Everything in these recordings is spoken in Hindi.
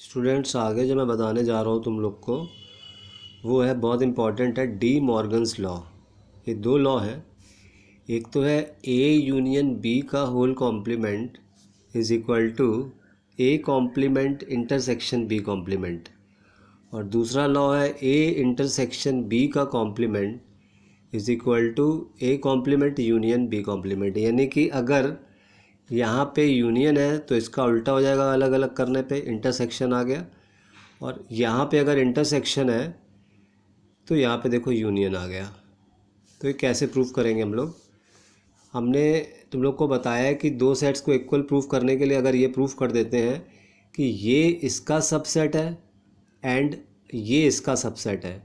स्टूडेंट्स आगे जो मैं बताने जा रहा हूँ तुम लोग को वो है बहुत इम्पॉर्टेंट है डी मॉर्गन्स लॉ। ये दो लॉ हैं। एक तो है ए यूनियन बी का whole complement is equal to A complement intersection B complement, और दूसरा लॉ है ए इंटरसेक्शन बी का complement is equal to A complement union B complement. यानी कि अगर यहाँ पे यूनियन है तो इसका उल्टा हो जाएगा, अलग अलग करने पे इंटरसेक्शन आ गया, और यहाँ पे अगर इंटरसेक्शन है तो यहाँ पे देखो यूनियन आ गया। तो ये कैसे प्रूफ करेंगे हम लोग? हमने तुम लोग को बताया है कि दो सेट्स को इक्वल प्रूफ करने के लिए अगर ये प्रूफ कर देते हैं कि ये इसका सबसेट है एंड ये इसका सबसेट है,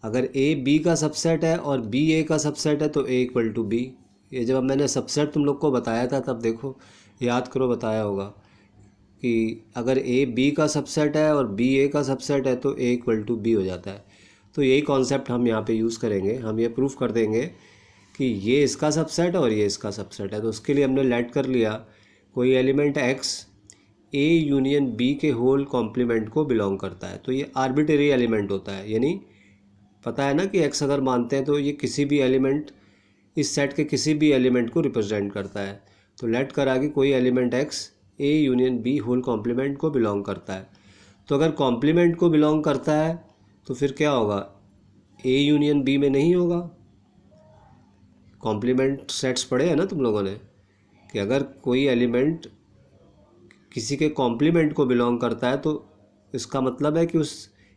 अगर ए बी का सबसेट है और बी ए का सबसेट है तो ए इक्वल टू बी। ये जब मैंने सबसेट तुम लोग को बताया था तब देखो, याद करो, बताया होगा कि अगर ए बी का सबसेट है और बी ए का सबसेट है तो ए इक्वल टू बी हो जाता है। तो यही कॉन्सेप्ट हम यहाँ पे यूज़ करेंगे। हम ये प्रूफ कर देंगे कि ये इसका सबसेट है और ये इसका सबसेट है। तो उसके लिए हमने लेट कर लिया कोई element X A union B के होल कॉम्प्लीमेंट को बिलोंग करता है। तो ये आर्बिट्रेरी एलिमेंट होता है, यानी पता है ना कि एक्स अगर मानते हैं तो ये किसी भी एलिमेंट, इस सेट के किसी भी एलिमेंट को रिप्रेजेंट करता है। तो लेट करा कि कोई element X A union B whole complement को बिलोंग करता है। तो अगर कॉम्प्लीमेंट को बिलोंग करता है तो फिर क्या होगा? ए यूनियन बी में नहीं होगा। कॉम्प्लीमेंट सेट्स पढ़े हैं ना तुम लोगों ने कि अगर कोई एलिमेंट किसी के कॉम्प्लीमेंट को बिलोंग करता है तो इसका मतलब है कि उस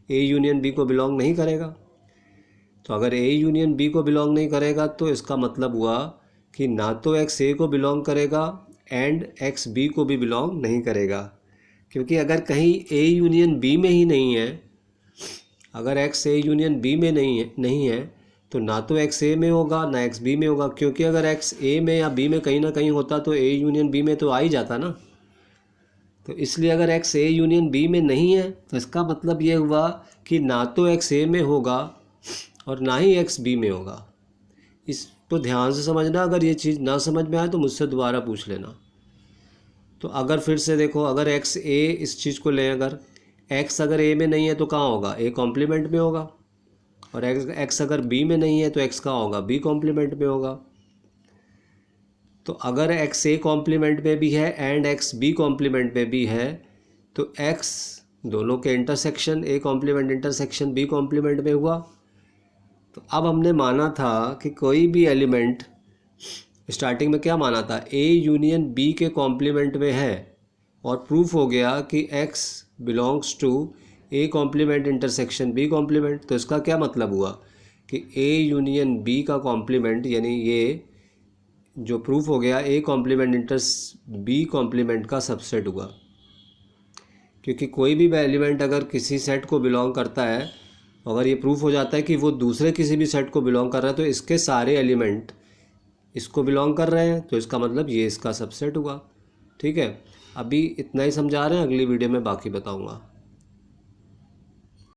ए यूनियन बी को बिलोंग नहीं करेगा। तो अगर ए यूनियन बी को बिलोंग नहीं करेगा तो इसका मतलब हुआ कि ना तो एक्स ए को बिलोंग करेगा एंड एक्स बी को भी बिलोंग नहीं करेगा। क्योंकि अगर कहीं ए यूनियन बी में ही नहीं है, अगर एक्स ए यूनियन बी में नहीं है तो ना तो एक्स ए में होगा ना एक्स बी में होगा। क्योंकि अगर एक्स ए में या बी में कहीं ना कहीं होता तो ए यूनियन बी में तो आ ही जाता ना। तो इसलिए अगर एक्स ए यूनियन बी में नहीं है तो इसका मतलब ये हुआ कि ना तो एक्स ए में होगा और ना ही एक्स बी में होगा। इस तो ध्यान से समझना, अगर ये चीज़ ना समझ में आए तो मुझसे दोबारा पूछ लेना। तो अगर फिर से देखो, अगर एक्स ए इस चीज़ को लें, अगर एक्स अगर ए में नहीं है तो कहाँ होगा? ए कॉम्प्लीमेंट में होगा। और एक्स अगर बी में नहीं है तो एक्स कहाँ होगा? बी कॉम्प्लीमेंट में होगा। तो अगर एक्स ए कॉम्प्लीमेंट में भी है एंड एक्स बी कॉम्प्लीमेंट में भी है तो एक्स दोनों के intersection A complement intersection B complement में हुआ। तो अब हमने माना था कि कोई भी एलिमेंट, स्टार्टिंग में क्या माना था? ए यूनियन बी के कॉम्प्लीमेंट में है, और प्रूफ हो गया कि X belongs to A complement intersection B complement. तो इसका क्या मतलब हुआ कि ए यूनियन बी का कॉम्प्लीमेंट, यानी ये जो प्रूफ हो गया A complement intersection B complement का सबसेट हुआ। क्योंकि कोई भी एलिमेंट अगर किसी सेट को बिलोंग करता है, अगर ये प्रूफ हो जाता है कि वो दूसरे किसी भी सेट को बिलोंग कर रहा है तो इसके सारे एलिमेंट इसको बिलोंग कर रहे हैं, तो इसका मतलब ये इसका सबसेट हुआ। ठीक है, अभी इतना ही समझा रहे हैं, अगली वीडियो में बाकी बताऊंगा।